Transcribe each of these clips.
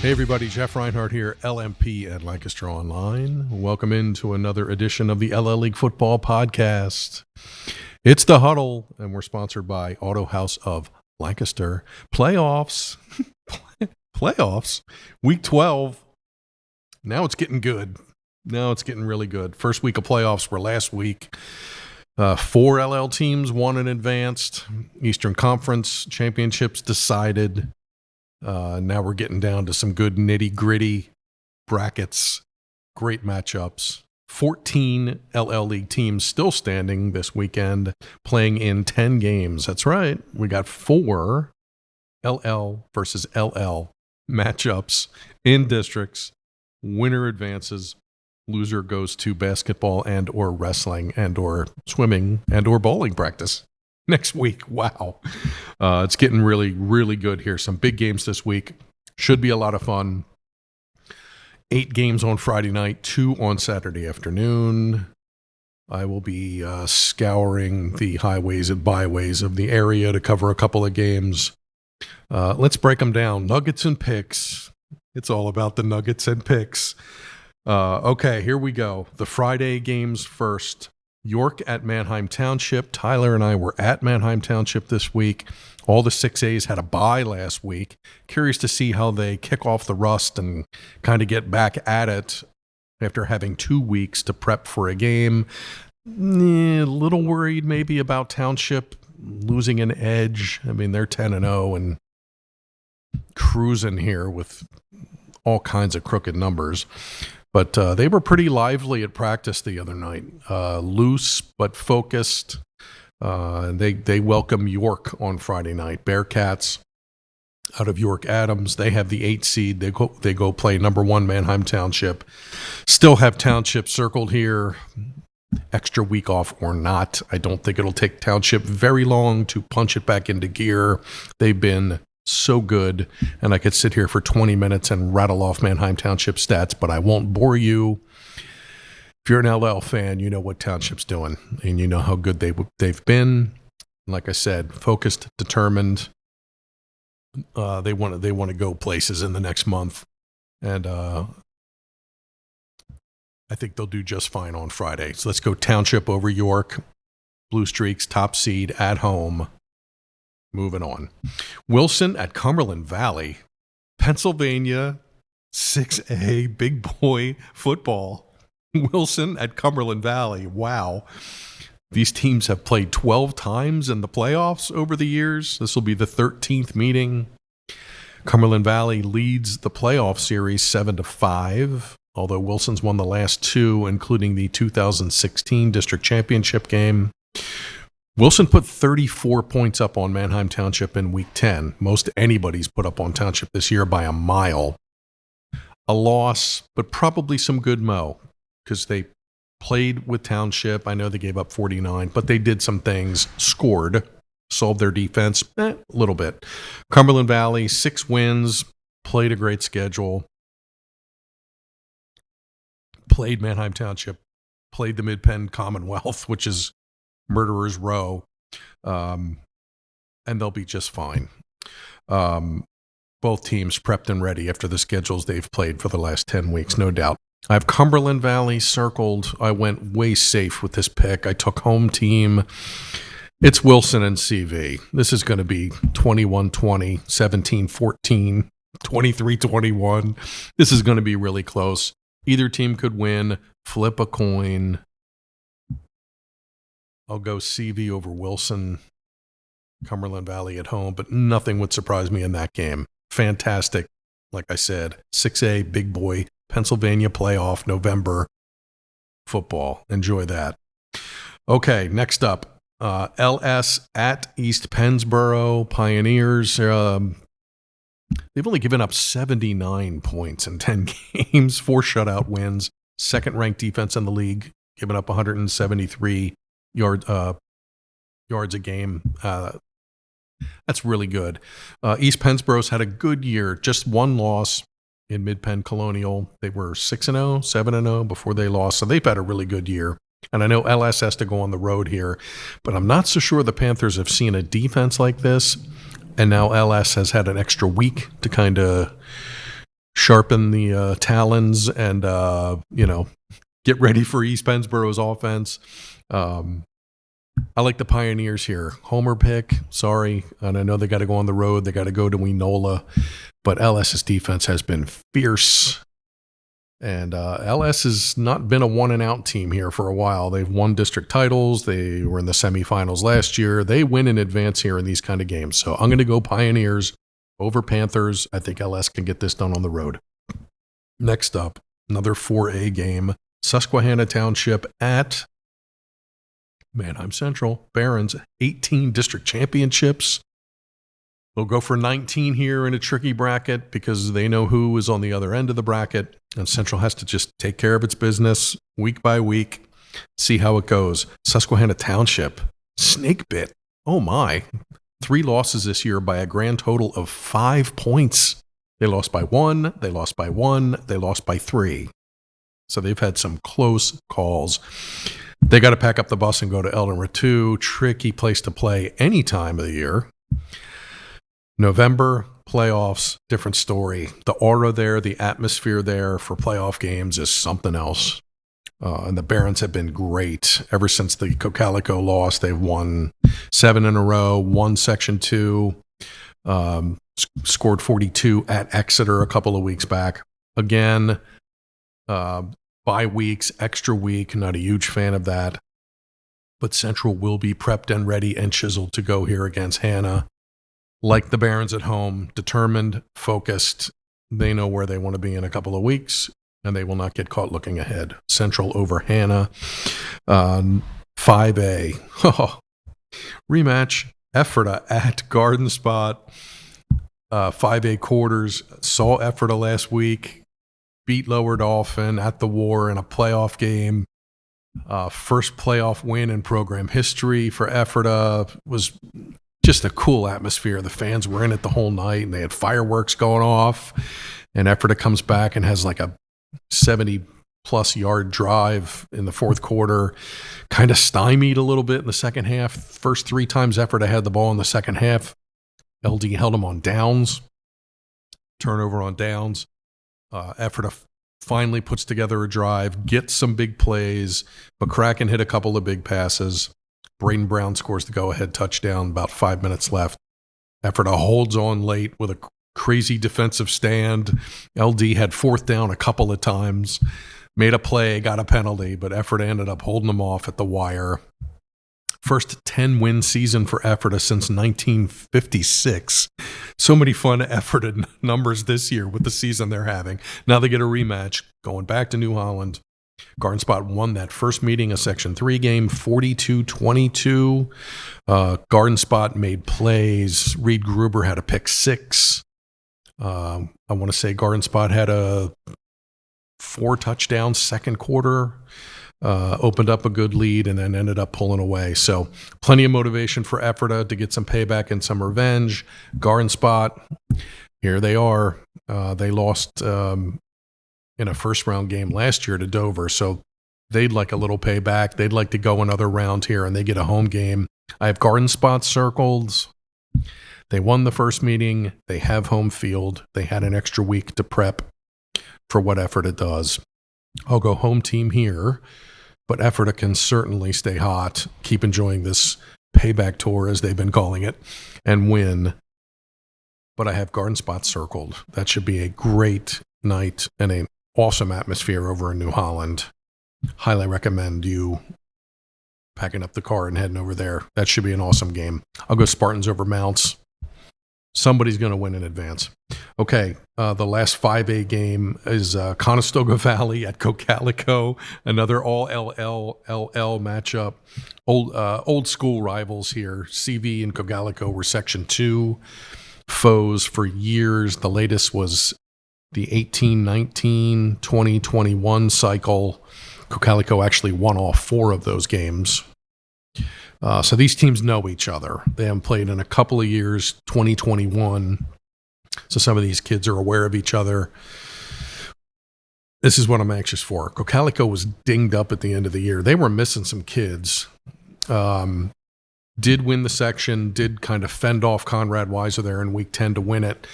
Hey everybody, Jeff Reinhart here, LMP at Lancaster Online. Welcome into another edition of the LL League Football Podcast. It's the Huddle, and we're sponsored by Auto House of Lancaster. Playoffs. Playoffs. Week 12. Now it's getting good. Now it's getting really good. First week of playoffs were last week. 4 LL teams won and advanced. Eastern Conference championships decided. Now we're getting down to some good nitty-gritty brackets, great matchups. 14 LL League teams still standing this weekend, playing in 10 games. That's right. We got 4 LL versus LL matchups in districts. Winner advances. Loser goes to basketball and or wrestling and or swimming and or bowling practice next week. Wow. It's getting really, really good here. Some big games this week. Should be a lot of fun. 8 games on Friday night, 2 on Saturday afternoon. I will be scouring the highways and byways of the area to cover a couple of games. Let's break them down. Nuggets and picks. It's all about the Nuggets and picks. Okay, here we go. The Friday games first. York at Manheim Township. Tyler and I were at Manheim Township this week. All the 6As had a bye last week. Curious to see how they kick off the rust and kind of get back at it after having 2 weeks to prep for a game. A little worried maybe about Township losing an edge. I mean, they're 10-0 and cruising here with all kinds of crooked numbers. But they were pretty lively at practice the other night. Loose but focused. They welcome York on Friday night. Bearcats out of York Adams. They have the 8 seed. They go play number 1 Manheim Township. Still have Township circled here. Extra week off or not. I don't think it'll take Township very long to punch it back into gear. They've been so good, and I could sit here for 20 minutes and rattle off Manheim Township stats, but I won't bore you. If you're an LL fan, you know what Township's doing, and you know how good they've been. Like I said, focused, determined. They want to go places in the next month, and I think they'll do just fine on Friday. So let's go Township over York. Blue Streaks, top seed at home. Moving on. Wilson at Cumberland Valley. Pennsylvania 6A big boy football. Wilson at Cumberland Valley. Wow. These teams have played 12 times in the playoffs over the years. This will be the 13th meeting. Cumberland Valley leads the playoff series 7-5, although Wilson's won the last 2, including the 2016 district championship game. Wilson put 34 points up on Manheim Township in Week 10. Most anybody's put up on Township this year by a mile. A loss, but probably some good mo, because they played with Township. I know they gave up 49, but they did some things, scored, solved their defense a little bit. Cumberland Valley, 6 wins, played a great schedule, played Manheim Township, played the Mid-Penn Commonwealth, which is Murderers Row, and they'll be just fine. Both teams prepped and ready after the schedules they've played for the last 10 weeks, no doubt. I have Cumberland Valley circled. I went way safe with this pick. I took home team. It's Wilson and CV. This is going to be 21-20, 17-14, 23-21. This is going to be really close. Either team could win. Flip a coin. I'll go CV over Wilson, Cumberland Valley at home, but nothing would surprise me in that game. Fantastic, like I said, 6A, big boy, Pennsylvania playoff, November football. Enjoy that. Okay, next up, LS at East Pennsboro, Pioneers. They've only given up 79 points in 10 games, 4 shutout wins, second-ranked defense in the league, giving up 173 yards a game. That's really good. East Pennsboro's had a good year. Just 1 loss in Mid-Penn Colonial. They were 6-0, 7-0 before they lost, so they've had a really good year. And I know LS has to go on the road here, but I'm not so sure the Panthers have seen a defense like this. And now LS has had an extra week to kind of sharpen the talons and, get ready for East Pennsboro's offense. I like the Pioneers here. Homer pick, sorry. And I know they got to go on the road. They got to go to Enola. But LS's defense has been fierce. And LS has not been a one-and-out team here for a while. They've won district titles. They were in the semifinals last year. They win in advance here in these kind of games. So I'm going to go Pioneers over Panthers. I think LS can get this done on the road. Next up, another 4A game. Susquehanna Township at Manheim Central. Barons, 18 district championships. They'll go for 19 here in a tricky bracket because they know who is on the other end of the bracket. And Central has to just take care of its business week by week, see how it goes. Susquehanna Township, snake bit. Oh my. 3 losses this year by a grand total of 5 points. They lost by 1, they lost by 1, they lost by 3. So they've had some close calls. They got to pack up the bus and go to Eldenwood 2. Tricky place to play any time of the year. November, playoffs, different story. The aura there, the atmosphere there for playoff games is something else. And the Barons have been great. Ever since the Cocalico loss, they've won 7 in a row, won Section 2, scored 42 at Exeter a couple of weeks back. Again, bye weeks, extra week, not a huge fan of that. But Central will be prepped and ready and chiseled to go here against Hannah. Like the Barons at home, determined, focused. They know where they want to be in a couple of weeks, and they will not get caught looking ahead. Central over Hannah. 5A. Rematch. Ephrata at Garden Spot. 5A quarters. Saw Ephrata last week. Beat Lower Dolphin at the War in a playoff game. First playoff win in program history for Ephrata. Was just a cool atmosphere. The fans were in it the whole night, and they had fireworks going off. And Ephrata comes back and has like a 70-plus yard drive in the fourth quarter. Kind of stymied a little bit in the second half. First 3 times Ephrata had the ball in the second half, LD held them on downs. Turnover on downs. Ephrata finally puts together a drive, gets some big plays. McCracken hit a couple of big passes. Braden Brown scores the go-ahead touchdown, about 5 minutes left. Ephrata holds on late with a crazy defensive stand. LD had 4th down a couple of times, made a play, got a penalty, but Ephrata ended up holding them off at the wire. First 10-win season for Ephrata since 1956. So many fun Ephrata numbers this year with the season they're having. Now they get a rematch, going back to New Holland. Garden Spot won that first meeting, a Section 3 game, 42-22. Garden Spot made plays. Reed Gruber had a pick 6. I want to say Garden Spot had a 4 touchdowns second quarter. Opened up a good lead and then ended up pulling away. So plenty of motivation for Ephrata to get some payback and some revenge. Garden Spot, here they are. They lost in a first-round game last year to Dover, so they'd like a little payback. They'd like to go another round here, and they get a home game. I have Garden Spot circled. They won the first meeting. They have home field. They had an extra week to prep for what Ephrata does. I'll go home team here, but Ephrata can certainly stay hot, keep enjoying this payback tour, as they've been calling it, and win. But I have Garden Spot circled. That should be a great night and an awesome atmosphere over in New Holland. Highly recommend you packing up the car and heading over there. That should be an awesome game. I'll go Spartans over Mounts. Somebody's going to win in advance. Okay, the last 5A game is Conestoga Valley at Cocalico, another all-LL matchup. Old school rivals here. CV and Cocalico were Section 2 foes for years. The latest was the 18-19, 20-21 cycle. Cocalico actually won all 4 of those games. So these teams know each other. They haven't played in a couple of years, 2021. So some of these kids are aware of each other. This is what I'm anxious for. Cocalico was dinged up at the end of the year. They were missing some kids. Did win the section, did kind of fend off Conrad Weiser there in week 10 to win it.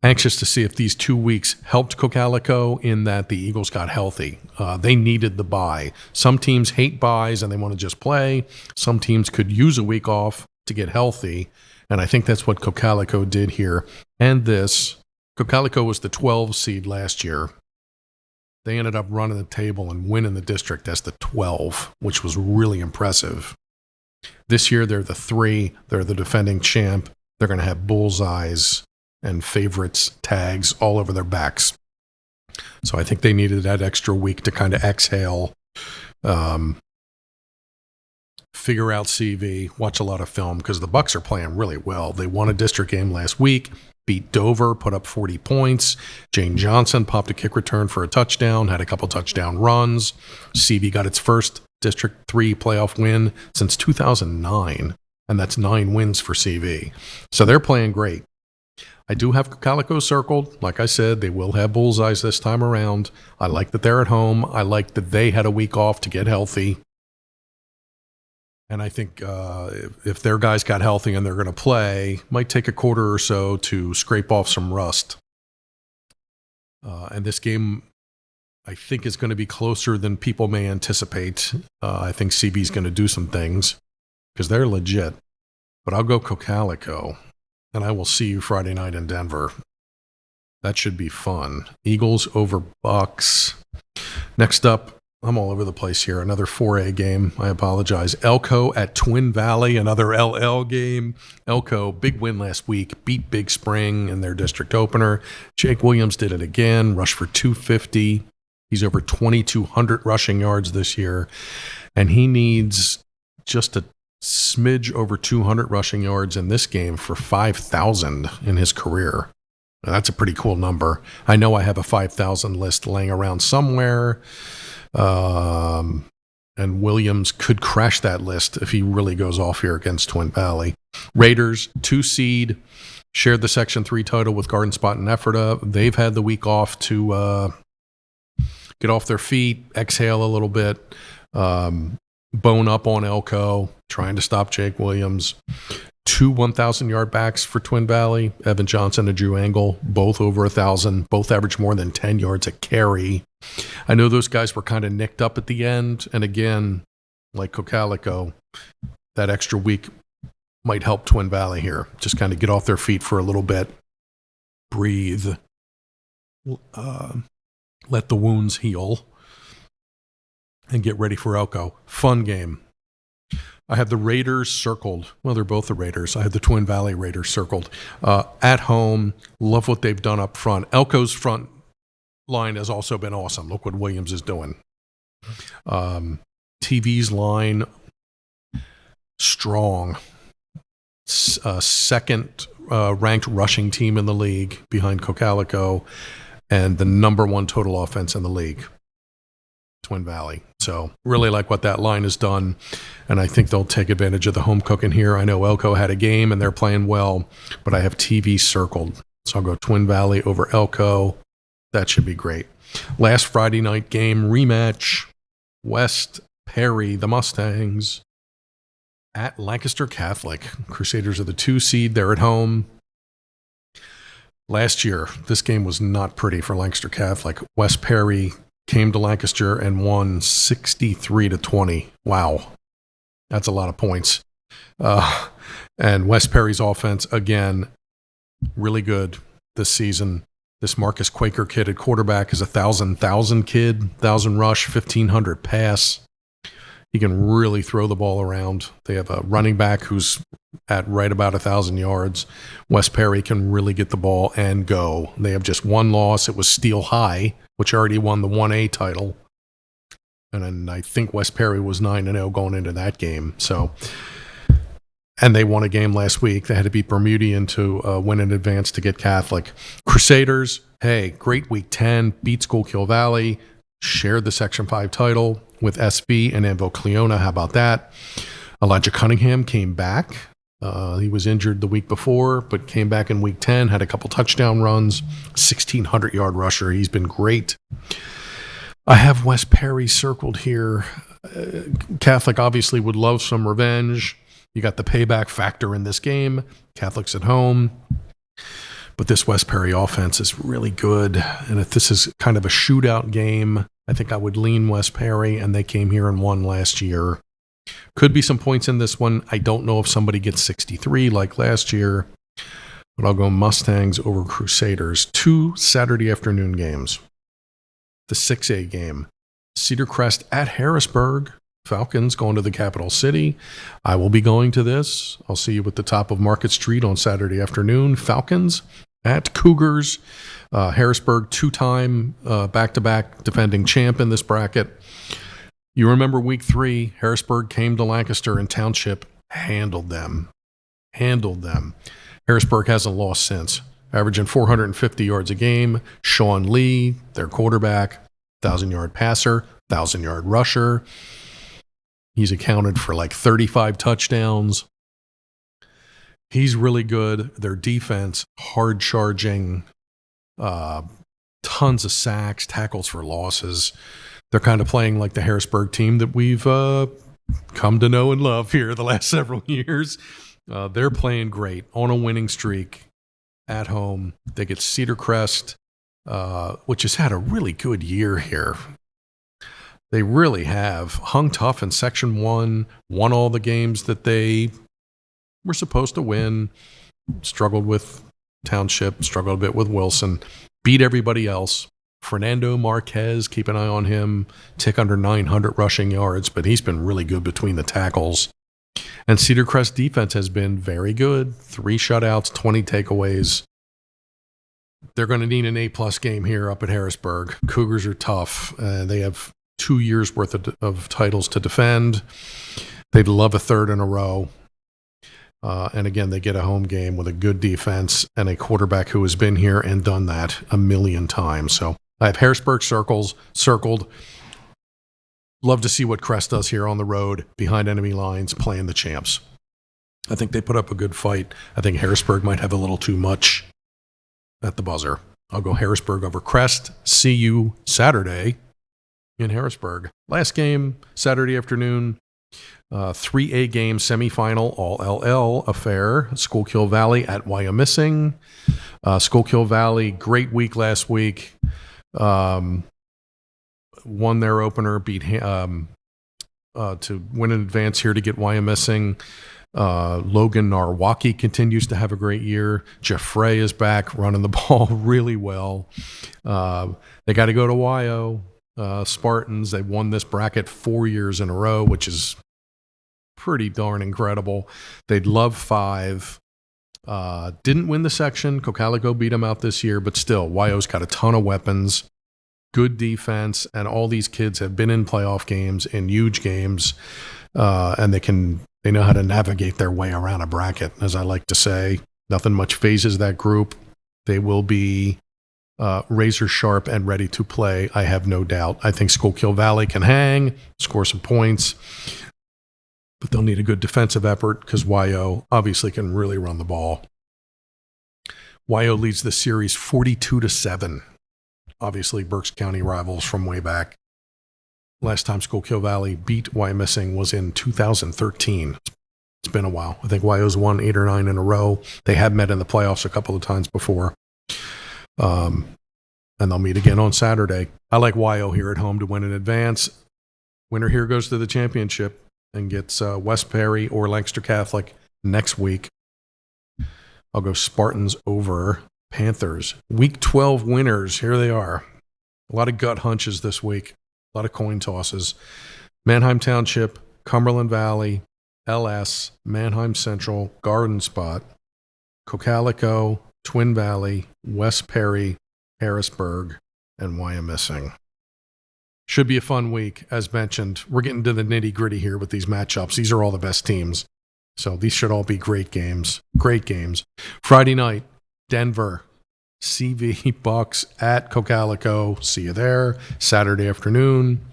anxious to see if these 2 weeks helped Cocalico in that the Eagles got healthy. They needed the bye. Some teams hate byes and they want to just play. Some teams could use a week off to get healthy, and I think that's what Cocalico did here. And this, Cocalico was the 12 seed last year. They ended up running the table and winning the district as the 12, which was really impressive. This year, they're the 3. They're the defending champ. They're going to have bullseyes and favorites tags all over their backs. So I think they needed that extra week to kind of exhale, figure out CV, watch a lot of film, because the Bucks are playing really well. They won a district game last week, beat Dover, put up 40 points. Jane Johnson popped a kick return for a touchdown, had a couple touchdown runs. CV got its first District 3 playoff win since 2009, and that's 9 wins for CV. So they're playing great. I do have Cocalico circled. Like I said, they will have bullseyes this time around. I like that they're at home. I like that they had a week off to get healthy. And I think if their guys got healthy and they're going to play, might take a quarter or so to scrape off some rust. And this game, I think, is going to be closer than people may anticipate. I think CB's going to do some things because they're legit. But I'll go Cocalico. And I will see you Friday night in Denver. That should be fun. Eagles over Bucks. Next up, I'm all over the place here. Another 4A game. I apologize. Elko at Twin Valley, another LL game. Elko, big win last week. Beat Big Spring in their district opener. Jake Williams did it again. Rushed for 250. He's over 2,200 rushing yards this year. And he needs just a smidge over 200 rushing yards in this game for 5,000 in his career. Now, that's a pretty cool number. I know I have a 5,000 list laying around somewhere, and Williams could crash that list if he really goes off here against Twin Valley. Raiders, 2 seed, shared the Section 3 title with Garden Spot and Ephrata. They've had the week off to get off their feet, exhale a little bit, bone up on Elko, trying to stop Jake Williams. 2 1,000-yard backs for Twin Valley, Evan Johnson and Drew Angle, both over 1,000, both average more than 10 yards a carry. I know those guys were kind of nicked up at the end, and again, like Cocalico, that extra week might help Twin Valley here. Just kind of get off their feet for a little bit, breathe, let the wounds heal, and get ready for Elko. Fun game. I have the Raiders circled. Well, they're both the Raiders. I have the Twin Valley Raiders circled. At home, love what they've done up front. Elko's front line has also been awesome. Look what Williams is doing. TV's line, strong. Second ranked rushing team in the league behind Cocalico, and the number 1 total offense in the league. Twin Valley. So really like what that line has done, and I think they'll take advantage of the home cooking here. I know Elko had a game and they're playing well, but I have TV circled. So I'll go Twin Valley over Elko. That should be great. Last Friday night game rematch, West Perry, the Mustangs, at Lancaster Catholic. Crusaders are the 2 seed. They're at home. Last year, this game was not pretty for Lancaster Catholic. West Perry came to Lancaster and won 63-20. Wow. That's a lot of points. And West Perry's offense, again, really good this season. This Marcus Quaker kid at quarterback is a 1,000 kid, 1,000 rush, 1,500 pass. He can really throw the ball around. They have a running back who's at right about 1,000 yards. West Perry can really get the ball and go. They have just 1 loss. It was Steel High, which already won the 1A title. And then I think West Perry was 9-0 going into that game. So, and they won a game last week. They had to beat Bermudian to win in advance to get Catholic. Crusaders, hey, great week 10, beat Schuylkill Valley, shared the Section 5 title with SV and Anvil Cleona. How about that? Elijah Cunningham came back. He was injured the week before, but came back in week 10, had a couple touchdown runs, 1,600-yard rusher. He's been great. I have West Perry circled here. Catholic obviously would love some revenge. You got the payback factor in this game. Catholic's at home. But this West Perry offense is really good. And if this is kind of a shootout game, I think I would lean West Perry, and they came here and won last year. Could be some points in this one. I don't know if somebody gets 63 like last year, but I'll go Mustangs over Crusaders. 2 Saturday afternoon games. The 6A game, Cedar Crest at Harrisburg. Falcons going to the capital city. I will be going to this. I'll see you at the top of Market Street on Saturday afternoon. Falcons at Cougars. Harrisburg, 2-time back-to-back defending champ in this bracket. You remember week 3, Harrisburg came to Lancaster and Township handled them. Harrisburg hasn't lost since, averaging 450 yards a game. Sean Lee, their quarterback, 1,000-yard passer, 1,000-yard rusher. He's accounted for like 35 touchdowns. He's really good. Their defense, hard charging, tons of sacks, tackles for losses. They're kind of playing like the Harrisburg team that we've come to know and love here the last several years. They're playing great on a winning streak at home. They get Cedar Crest, which has had a really good year here. They really have hung tough in Section 1, won all the games that they were supposed to win, struggled with Township, struggled a bit with Wilson, beat everybody else. Fernando Marquez, keep an eye on him, tick under 900 rushing yards, but he's been really good between the tackles. And Cedar Crest defense has been very good. 3 shutouts, 20 takeaways. They're going to need an A-plus game here up at Harrisburg. Cougars are tough. They have 2 years worth of titles to defend. They'd love a third in a row. And again, they get a home game with a good defense and a quarterback who has been here and done that a million times. So I have Harrisburg circled. Love to see what Crest does here on the road behind enemy lines playing the champs. I think they put up a good fight. I think Harrisburg might have a little too much at the buzzer. I'll go Harrisburg over Crest. See you Saturday in Harrisburg. Last game, Saturday afternoon, 3A game semifinal, all LL affair. Schuylkill Valley at Wyomissing. Schuylkill Valley, great week last week. Won their opener, beat to win in advance here to get Wyomissing. Logan Narwaki continues to have a great year. Jeff Frey is back running the ball really well. They got to go to Wyo. Spartans, they won this bracket 4 years in a row, which is pretty darn incredible. They'd love 5. Didn't win the section. Cocalico beat them out this year, but still, Wyo's got a ton of weapons, good defense, and all these kids have been in playoff games, in huge games, and they know how to navigate their way around a bracket, as I like to say. Nothing much phases that group. They will be razor sharp and ready to play, I have no doubt. I think Schuylkill Valley can hang, score some points, but they'll need a good defensive effort because Wyo obviously can really run the ball. Wyo leads the series 42-7. Obviously, Berks County rivals from way back. Last time Schuylkill Valley beat Wyomissing was in 2013. It's been a while. I think Wyo's won 8 or 9 in a row. They have met in the playoffs a couple of times before. And they'll meet again on Saturday. I like Wyo here at home to win in advance. Winner here goes to the championship and gets West Perry or Lancaster Catholic next week. I'll go Spartans over Panthers. Week 12 winners, here they are. A lot of gut hunches this week. A lot of coin tosses. Manheim Township, Cumberland Valley, LS, Manheim Central, Garden Spot, Cocalico, Twin Valley, West Perry, Harrisburg, and Wyomissing. Should be a fun week, as mentioned. We're getting to the nitty-gritty here with these matchups. These are all the best teams. So these should all be great games. Great games. Friday night, Denver, CV Bucks at Cocalico. See you there. Saturday afternoon,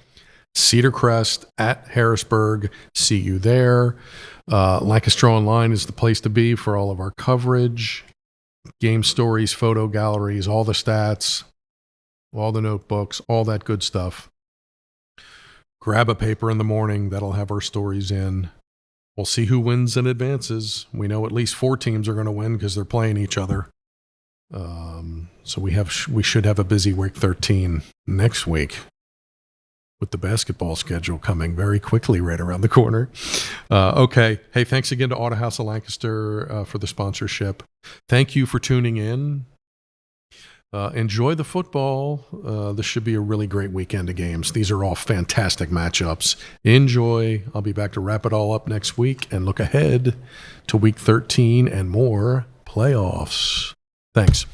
Cedar Crest at Harrisburg. See you there. Lancaster Online is the place to be for all of our coverage. Game stories, photo galleries, all the stats, all the notebooks, all that good stuff. Grab a paper in the morning. That'll have our stories in. We'll see who wins and advances. We know at least 4 teams are going to win because they're playing each other. So we should have a busy week 13 next week, with the basketball schedule coming very quickly right around the corner. Okay. Hey, thanks again to Auto House of Lancaster for the sponsorship. Thank you for tuning in. Enjoy the football. This should be a really great weekend of games. These are all fantastic matchups. Enjoy. I'll be back to wrap it all up next week and look ahead to week 13 and more playoffs. Thanks.